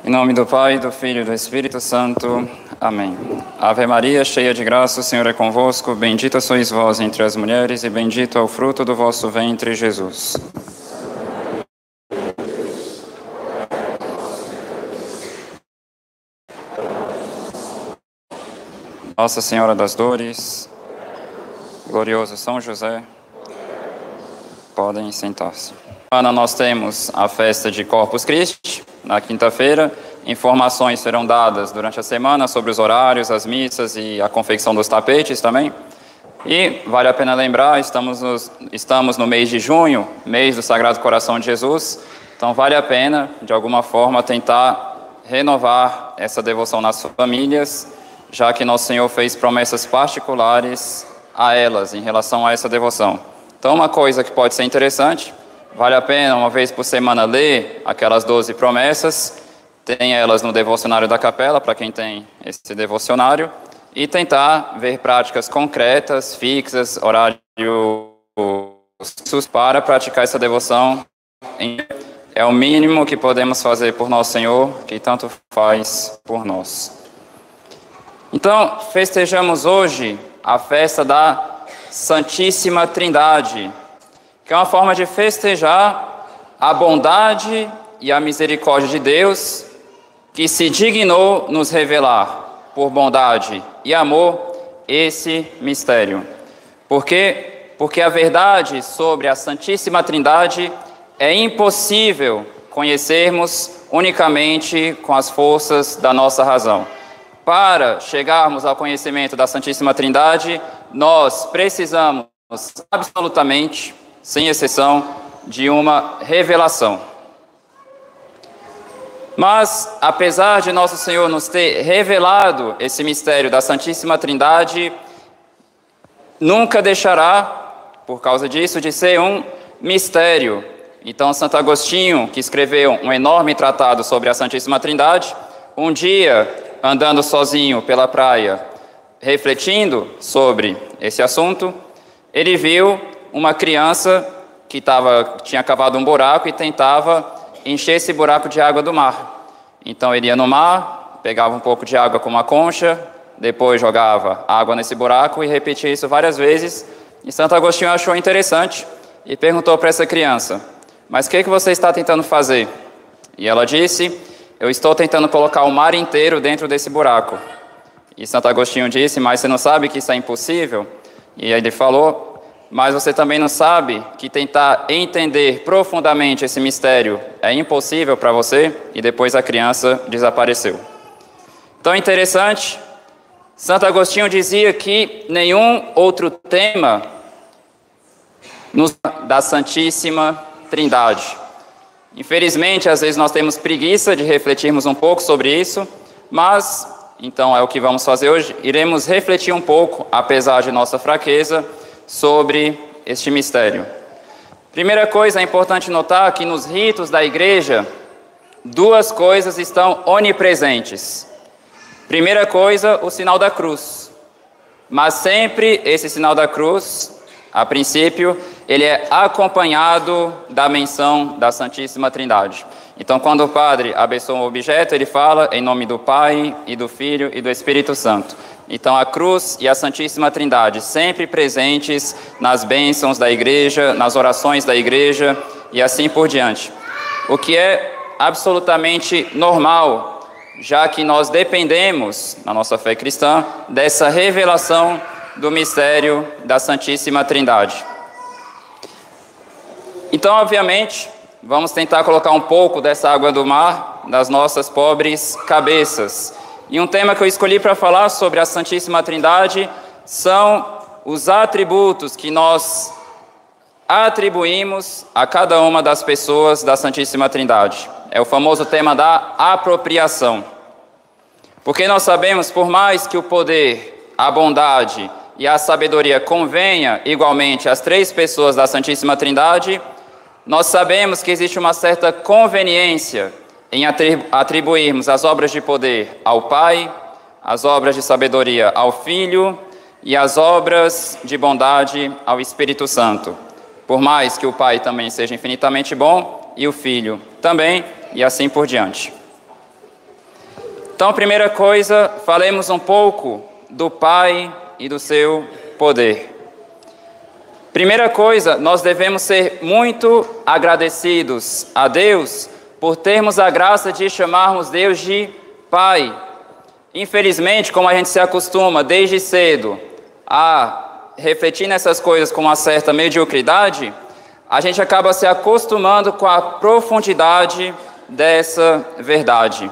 Em nome do Pai, do Filho e do Espírito Santo. Amém. Ave Maria, cheia de graça, o Senhor é convosco. Bendita sois vós entre as mulheres e bendito é o fruto do vosso ventre, Jesus. Nossa Senhora das Dores, glorioso São José, podem sentar-se. Nós temos a festa de Corpus Christi, na quinta-feira. Informações serão dadas durante a semana sobre os horários, as missas e a confecção dos tapetes também. E vale a pena lembrar, estamos no mês de junho, mês do Sagrado Coração de Jesus, então vale a pena, de alguma forma, tentar renovar essa devoção nas famílias, já que Nosso Senhor fez promessas particulares a elas em relação a essa devoção. Então, uma coisa que pode ser interessante, vale a pena, uma vez por semana, ler aquelas 12 promessas, tem elas no devocionário da capela, para quem tem esse devocionário, e tentar ver práticas concretas, fixas, horários para praticar essa devoção. É o mínimo que podemos fazer por Nosso Senhor, que tanto faz por nós. Então, festejamos hoje a festa da Santíssima Trindade, que é uma forma de festejar a bondade e a misericórdia de Deus, que se dignou nos revelar, por bondade e amor, esse mistério. Por quê? Porque a verdade sobre a Santíssima Trindade é impossível conhecermos unicamente com as forças da nossa razão. Para chegarmos ao conhecimento da Santíssima Trindade, nós precisamos absolutamente, sem exceção, de uma revelação. Mas, apesar de Nosso Senhor nos ter revelado esse mistério da Santíssima Trindade, nunca deixará, por causa disso, de ser um mistério. Então, Santo Agostinho, que escreveu um enorme tratado sobre a Santíssima Trindade, um dia, andando sozinho pela praia, refletindo sobre esse assunto, ele viu uma criança que tinha cavado um buraco e tentava encher esse buraco de água do mar. Então ele ia no mar, pegava um pouco de água com uma concha, depois jogava água nesse buraco e repetia isso várias vezes. E Santo Agostinho achou interessante e perguntou para essa criança: mas o que você está tentando fazer? E ela disse: eu estou tentando colocar o mar inteiro dentro desse buraco. E Santo Agostinho disse: mas você não sabe que isso é impossível? E ele falou: mas você também não sabe que tentar entender profundamente esse mistério é impossível para você? E depois a criança desapareceu. Então, interessante, Santo Agostinho dizia que nenhum outro tema da Santíssima Trindade. Infelizmente, às vezes nós temos preguiça de refletirmos um pouco sobre isso, mas, então é o que vamos fazer hoje, iremos refletir um pouco, apesar de nossa fraqueza, sobre este mistério. Primeira coisa, é importante notar que nos ritos da igreja, duas coisas estão onipresentes. Primeira coisa, o sinal da cruz. Mas sempre esse sinal da cruz, a princípio, ele é acompanhado da menção da Santíssima Trindade. Então, quando o padre abençoa um objeto, ele fala em nome do Pai, e do Filho, e do Espírito Santo. Então, a cruz e a Santíssima Trindade, sempre presentes nas bênçãos da igreja, nas orações da igreja, e assim por diante. O que é absolutamente normal, já que nós dependemos, na nossa fé cristã, dessa revelação do mistério da Santíssima Trindade. Então, obviamente, vamos tentar colocar um pouco dessa água do mar nas nossas pobres cabeças. E um tema que eu escolhi para falar sobre a Santíssima Trindade são os atributos que nós atribuímos a cada uma das pessoas da Santíssima Trindade. É o famoso tema da apropriação. Porque nós sabemos, por mais que o poder, a bondade e a sabedoria convenha igualmente às três pessoas da Santíssima Trindade, nós sabemos que existe uma certa conveniência em atribuirmos as obras de poder ao Pai, as obras de sabedoria ao Filho e as obras de bondade ao Espírito Santo. Por mais que o Pai também seja infinitamente bom, e o Filho também, e assim por diante. Então, primeira coisa, falemos um pouco do Pai e do seu poder. Primeira coisa, nós devemos ser muito agradecidos a Deus por termos a graça de chamarmos Deus de Pai. Infelizmente, como a gente se acostuma desde cedo a refletir nessas coisas com uma certa mediocridade, a gente acaba se acostumando com a profundidade dessa verdade.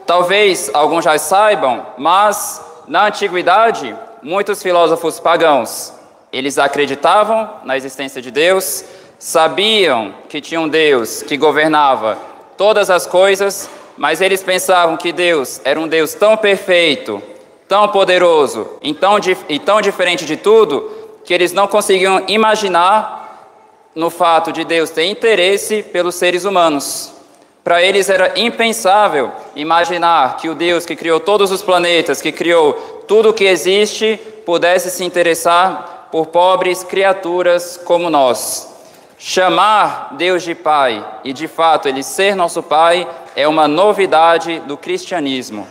Talvez alguns já saibam, mas na antiguidade, muitos filósofos pagãos, eles acreditavam na existência de Deus, sabiam que tinha um Deus que governava todas as coisas, mas eles pensavam que Deus era um Deus tão perfeito, tão poderoso e tão diferente de tudo, que eles não conseguiam imaginar no fato de Deus ter interesse pelos seres humanos. Para eles era impensável imaginar que o Deus que criou todos os planetas, que criou tudo o que existe, pudesse se interessar por pobres criaturas como nós. Chamar Deus de Pai e, de fato, Ele ser nosso Pai é uma novidade do cristianismo.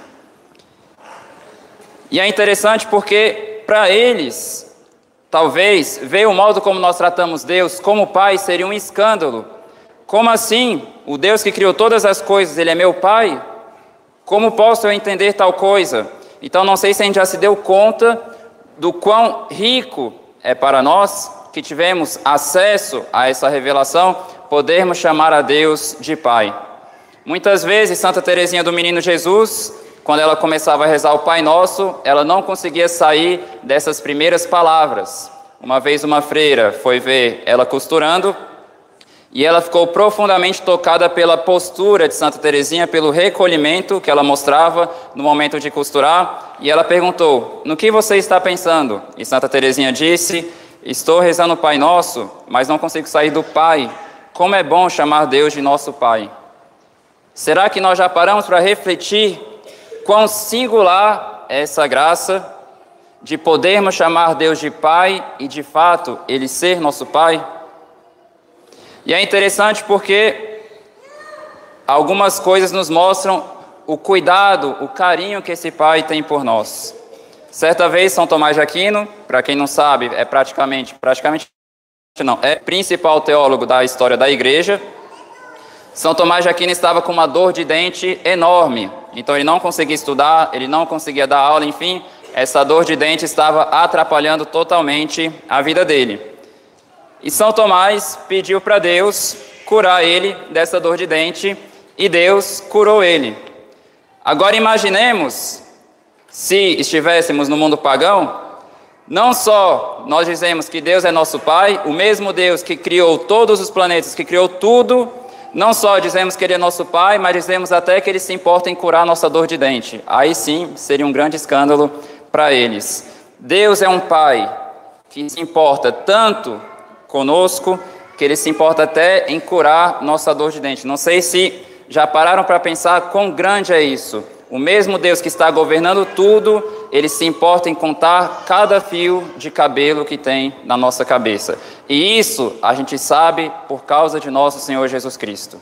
E é interessante porque, para eles, talvez, ver o modo como nós tratamos Deus como Pai seria um escândalo. Como assim? O Deus que criou todas as coisas, Ele é meu Pai? Como posso eu entender tal coisa? Então, não sei se a gente já se deu conta do quão rico é para nós, que tivemos acesso a essa revelação, podermos chamar a Deus de Pai. Muitas vezes, Santa Teresinha do Menino Jesus, quando ela começava a rezar o Pai Nosso, ela não conseguia sair dessas primeiras palavras. Uma vez uma freira foi ver ela costurando, e ela ficou profundamente tocada pela postura de Santa Teresinha, pelo recolhimento que ela mostrava no momento de costurar, e ela perguntou: no que você está pensando? E Santa Teresinha disse: estou rezando o Pai Nosso, mas não consigo sair do Pai. Como é bom chamar Deus de nosso Pai. Será que nós já paramos para refletir quão singular é essa graça de podermos chamar Deus de Pai e, de fato, Ele ser nosso Pai? E é interessante porque algumas coisas nos mostram o cuidado, o carinho que esse Pai tem por nós. Certa vez, São Tomás de Aquino, para quem não sabe, é principal teólogo da história da Igreja. São Tomás de Aquino estava com uma dor de dente enorme, então ele não conseguia estudar, ele não conseguia dar aula, enfim, essa dor de dente estava atrapalhando totalmente a vida dele. E São Tomás pediu para Deus curar ele dessa dor de dente, e Deus curou ele. Agora imaginemos, se estivéssemos no mundo pagão, não só nós dizemos que Deus é nosso Pai, o mesmo Deus que criou todos os planetas, que criou tudo, não só dizemos que Ele é nosso Pai, mas dizemos até que Ele se importa em curar nossa dor de dente. Aí sim, seria um grande escândalo para eles. Deus é um Pai que se importa tanto conosco, que Ele se importa até em curar nossa dor de dente. Não sei se já pararam para pensar quão grande é isso. O mesmo Deus que está governando tudo, Ele se importa em contar cada fio de cabelo que tem na nossa cabeça. E isso a gente sabe por causa de nosso Senhor Jesus Cristo,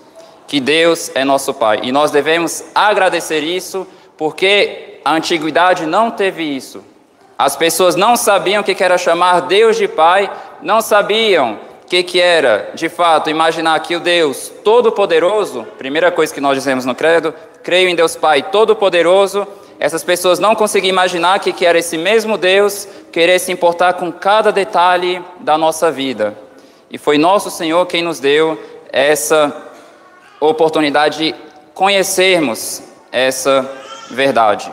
que Deus é nosso Pai. E nós devemos agradecer isso, porque a antiguidade não teve isso. As pessoas não sabiam o que era chamar Deus de Pai, não sabiam o que era, de fato, imaginar que o Deus Todo-Poderoso, primeira coisa que nós dizemos no credo, creio em Deus Pai Todo-Poderoso. Essas pessoas não conseguiam imaginar que era esse mesmo Deus querer se importar com cada detalhe da nossa vida. E foi nosso Senhor quem nos deu essa oportunidade de conhecermos essa verdade.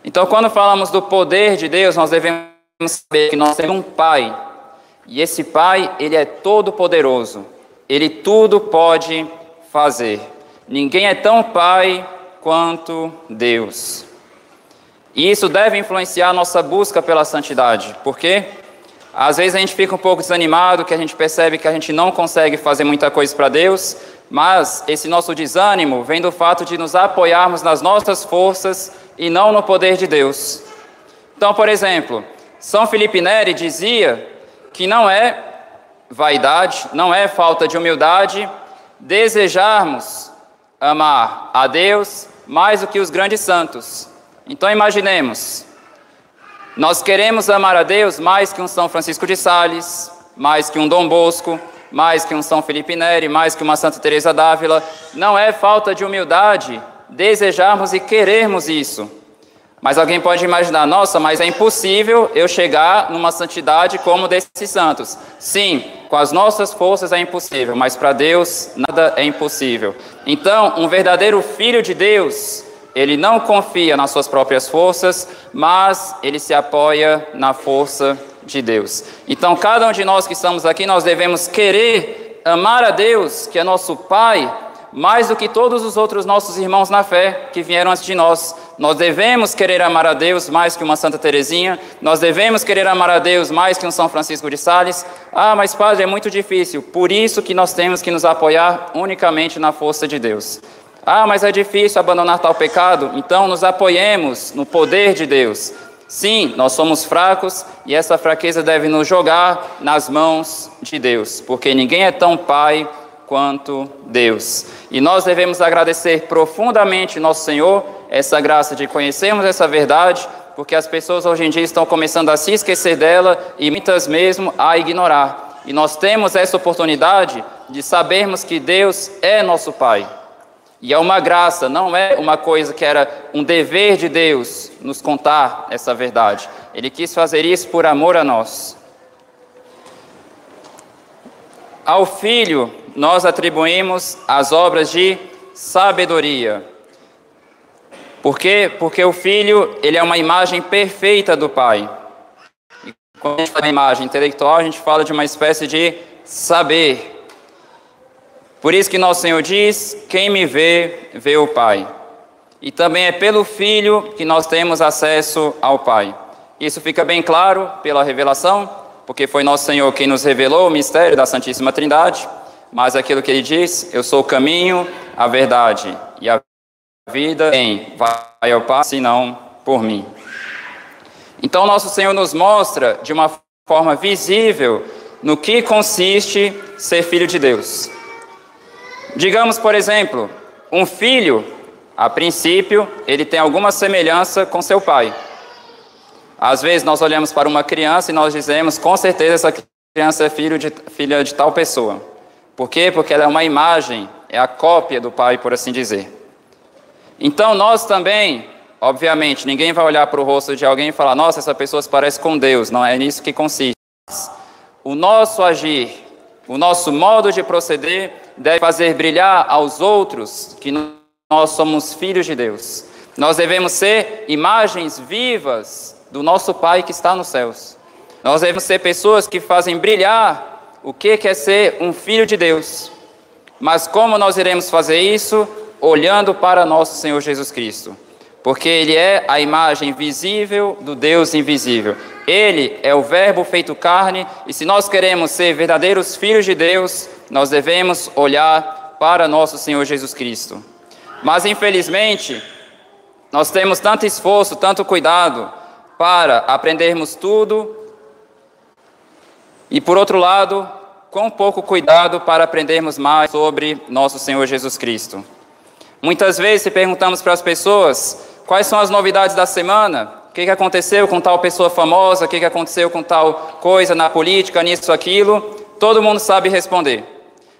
Então, quando falamos do poder de Deus, nós devemos saber que nós temos um Pai. E esse Pai, Ele é todo-poderoso. Ele tudo pode fazer. Ninguém é tão Pai quanto Deus. E isso deve influenciar a nossa busca pela santidade. Por quê? Às vezes a gente fica um pouco desanimado, que a gente percebe que a gente não consegue fazer muita coisa para Deus, mas esse nosso desânimo vem do fato de nos apoiarmos nas nossas forças e não no poder de Deus. Então, por exemplo, São Felipe Neri dizia que não é vaidade, não é falta de humildade desejarmos amar a Deus, mais do que os grandes santos. Então imaginemos, nós queremos amar a Deus mais que um São Francisco de Sales, mais que um Dom Bosco, mais que um São Felipe Neri, mais que uma Santa Teresa d'Ávila. Não é falta de humildade desejarmos e querermos isso. Mas alguém pode imaginar, nossa, mas é impossível eu chegar numa santidade como desses santos. Sim, com as nossas forças é impossível, mas para Deus nada é impossível. Então, um verdadeiro filho de Deus, ele não confia nas suas próprias forças, mas ele se apoia na força de Deus. Então, cada um de nós que estamos aqui, nós devemos querer amar a Deus, que é nosso Pai, mais do que todos os outros nossos irmãos na fé que vieram antes de nós. Nós devemos querer amar a Deus mais que uma Santa Teresinha, nós devemos querer amar a Deus mais que um São Francisco de Sales. Ah, mas padre, é muito difícil. Por isso que nós temos que nos apoiar unicamente na força de Deus. Ah, mas é difícil abandonar tal pecado? Então nos apoiemos no poder de Deus. Sim, nós somos fracos e essa fraqueza deve nos jogar nas mãos de Deus, porque ninguém é tão pai quanto Deus. E nós devemos agradecer profundamente nosso Senhor essa graça de conhecermos essa verdade, porque as pessoas hoje em dia estão começando a se esquecer dela e muitas mesmo a ignorar. E nós temos essa oportunidade de sabermos que Deus é nosso Pai. E é uma graça, não é uma coisa que era um dever de Deus nos contar essa verdade. Ele quis fazer isso por amor a nós. Ao Filho, nós atribuímos as obras de sabedoria. Por quê? Porque o Filho, ele é uma imagem perfeita do Pai. E quando a gente fala de imagem intelectual, a gente fala de uma espécie de saber. Por isso que nosso Senhor diz, quem me vê, vê o Pai. E também é pelo Filho que nós temos acesso ao Pai. Isso fica bem claro pela revelação, porque foi nosso Senhor quem nos revelou o mistério da Santíssima Trindade. Mas aquilo que ele diz, eu sou o caminho, a verdade e a vida, quem vai ao Pai, senão por mim. Então nosso Senhor nos mostra de uma forma visível no que consiste ser filho de Deus. Digamos, por exemplo, um filho, a princípio, ele tem alguma semelhança com seu pai. Às vezes nós olhamos para uma criança e nós dizemos, com certeza essa criança é filha de tal pessoa. Por quê? Porque ela é uma imagem, é a cópia do pai, por assim dizer. Então nós também, obviamente, ninguém vai olhar para o rosto de alguém e falar, nossa, essa pessoa se parece com Deus. Não é nisso que consiste. O nosso agir, o nosso modo de proceder deve fazer brilhar aos outros que nós somos filhos de Deus. Nós devemos ser imagens vivas do nosso Pai que está nos céus. Nós devemos ser pessoas que fazem brilhar o que é ser um filho de Deus. Mas como nós iremos fazer isso? Olhando para nosso Senhor Jesus Cristo. Porque Ele é a imagem visível do Deus invisível. Ele é o Verbo feito carne, e se nós queremos ser verdadeiros filhos de Deus, nós devemos olhar para nosso Senhor Jesus Cristo. Mas, infelizmente, nós temos tanto esforço, tanto cuidado para aprendermos tudo, e, por outro lado, com pouco cuidado para aprendermos mais sobre nosso Senhor Jesus Cristo. Muitas vezes, se perguntamos para as pessoas quais são as novidades da semana, o que aconteceu com tal pessoa famosa, o que aconteceu com tal coisa na política, nisso, aquilo, todo mundo sabe responder.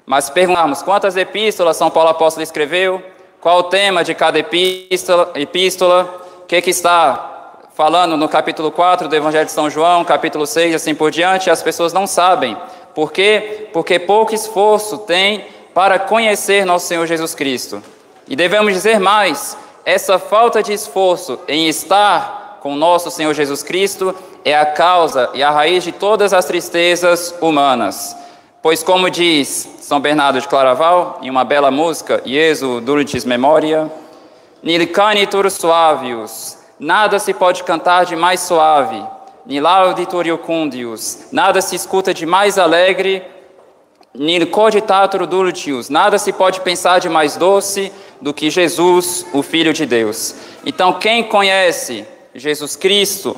Mas se perguntarmos quantas epístolas São Paulo Apóstolo escreveu, qual o tema de cada epístola, o que está falando no capítulo 4 do Evangelho de São João, capítulo 6, assim por diante, as pessoas não sabem. Por quê? Porque pouco esforço tem para conhecer nosso Senhor Jesus Cristo. E devemos dizer mais, essa falta de esforço em estar com nosso Senhor Jesus Cristo é a causa e a raiz de todas as tristezas humanas. Pois como diz São Bernardo de Claraval, em uma bela música, Iesu dulcis memoria, nil canitur suavius, nada se pode cantar de mais suave, nil auditur iucundius, nada se escuta de mais alegre, nil cogitatur dulcius, nada se pode pensar de mais doce do que Jesus, o Filho de Deus. Então, quem conhece Jesus Cristo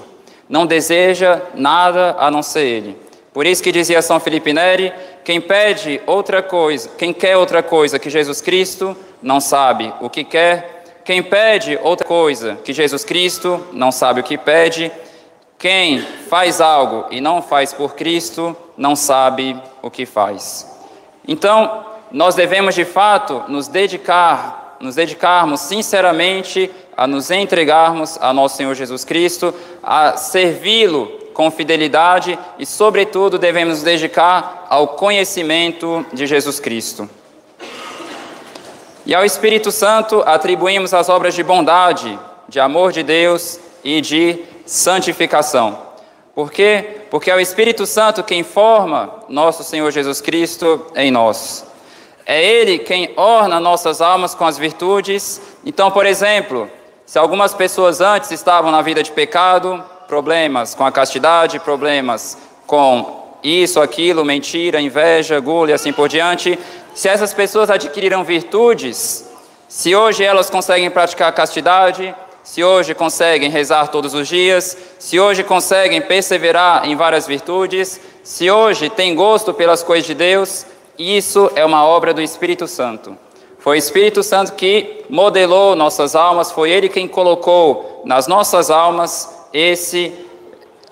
não deseja nada a não ser Ele. Por isso que dizia São Felipe Neri, quem quer outra coisa que Jesus Cristo, não sabe o que quer. Quem pede outra coisa que Jesus Cristo não sabe o que pede. Quem faz algo e não faz por Cristo não sabe o que faz. Então, nós devemos de fato nos dedicarmos sinceramente a nos entregarmos a nosso Senhor Jesus Cristo, a servi-lo com fidelidade e, sobretudo, devemos nos dedicar ao conhecimento de Jesus Cristo. E ao Espírito Santo atribuímos as obras de bondade, de amor de Deus e de santificação. Por quê? Porque é o Espírito Santo quem forma nosso Senhor Jesus Cristo em nós. É Ele quem orna nossas almas com as virtudes. Então, por exemplo, se algumas pessoas antes estavam na vida de pecado, problemas com a castidade, problemas com isso, aquilo, mentira, inveja, gula e assim por diante, se essas pessoas adquiriram virtudes, se hoje elas conseguem praticar a castidade, se hoje conseguem rezar todos os dias, se hoje conseguem perseverar em várias virtudes, se hoje têm gosto pelas coisas de Deus, isso é uma obra do Espírito Santo. Foi o Espírito Santo que modelou nossas almas, foi Ele quem colocou nas nossas almas esse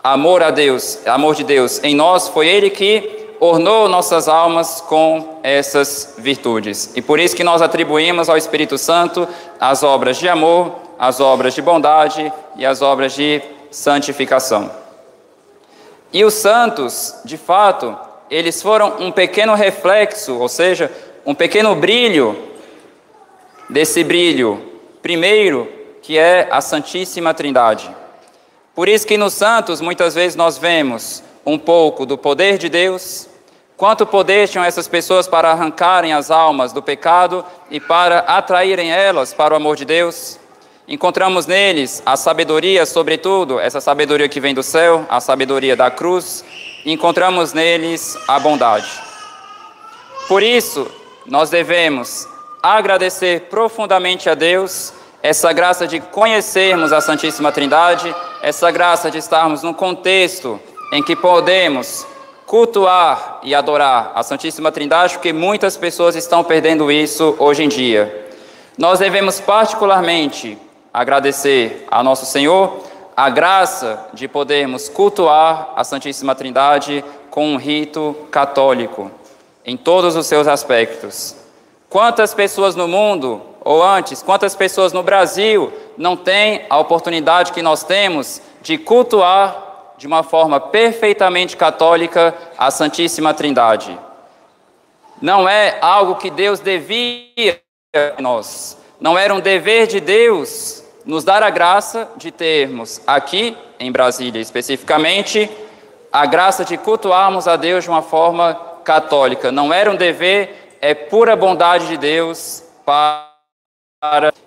amor a Deus, amor de Deus em nós, foi Ele que ornou nossas almas com essas virtudes. E por isso que nós atribuímos ao Espírito Santo as obras de amor, as obras de bondade e as obras de santificação. E os santos, de fato, eles foram um pequeno reflexo, ou seja, um pequeno brilho desse brilho primeiro, que é a Santíssima Trindade. Por isso que nos santos, muitas vezes nós vemos um pouco do poder de Deus, quanto poder tinham essas pessoas para arrancarem as almas do pecado e para atraírem elas para o amor de Deus. Encontramos neles a sabedoria, sobretudo, essa sabedoria que vem do céu, a sabedoria da cruz. Encontramos neles a bondade. Por isso, nós devemos agradecer profundamente a Deus essa graça de conhecermos a Santíssima Trindade, essa graça de estarmos num contexto em que podemos cultuar e adorar a Santíssima Trindade, porque muitas pessoas estão perdendo isso hoje em dia. Nós devemos particularmente agradecer a nosso Senhor a graça de podermos cultuar a Santíssima Trindade com um rito católico, em todos os seus aspectos. Quantas pessoas no mundo, ou antes, quantas pessoas no Brasil não têm a oportunidade que nós temos de cultuar de uma forma perfeitamente católica a Santíssima Trindade? Não é algo que Deus devia a nós. Não era um dever de Deus nos dar a graça de termos aqui, em Brasília especificamente, a graça de cultuarmos a Deus de uma forma católica. Não era um dever, é pura bondade de Deus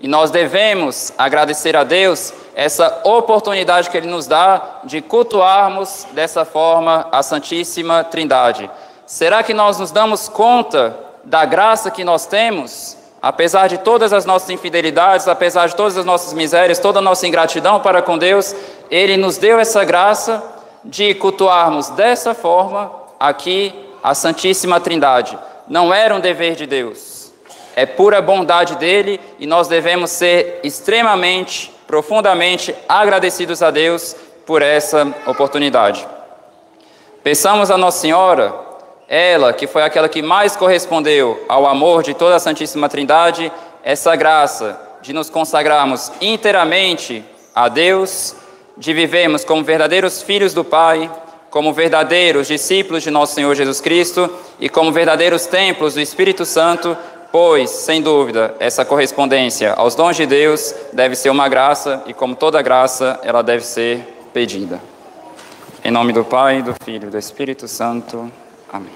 e nós devemos agradecer a Deus essa oportunidade que Ele nos dá de cultuarmos dessa forma a Santíssima Trindade. Será que nós nos damos conta da graça que nós temos? Apesar de todas as nossas infidelidades, apesar de todas as nossas misérias, toda a nossa ingratidão para com Deus, Ele nos deu essa graça de cultuarmos dessa forma aqui a Santíssima Trindade. Não era um dever de Deus, é pura bondade dEle e nós devemos ser extremamente, profundamente agradecidos a Deus por essa oportunidade. Peçamos a Nossa Senhora, ela que foi aquela que mais correspondeu ao amor de toda a Santíssima Trindade, essa graça de nos consagrarmos inteiramente a Deus, de vivermos como verdadeiros filhos do Pai, como verdadeiros discípulos de nosso Senhor Jesus Cristo e como verdadeiros templos do Espírito Santo, pois, sem dúvida, essa correspondência aos dons de Deus deve ser uma graça e, como toda graça, ela deve ser pedida. Em nome do Pai, do Filho e do Espírito Santo. Amém.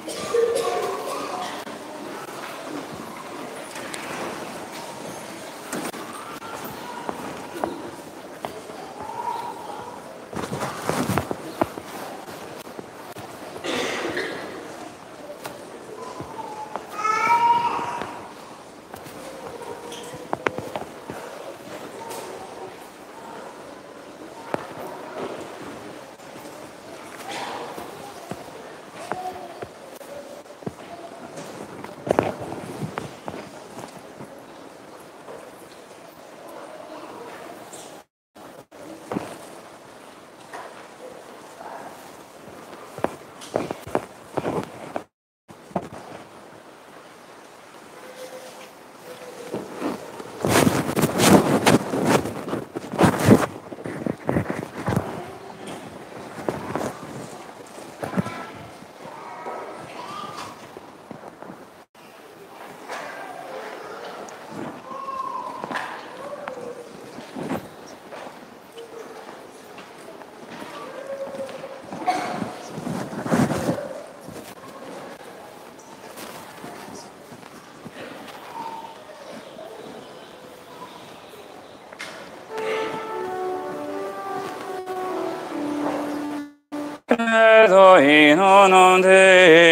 perdoino non Dei.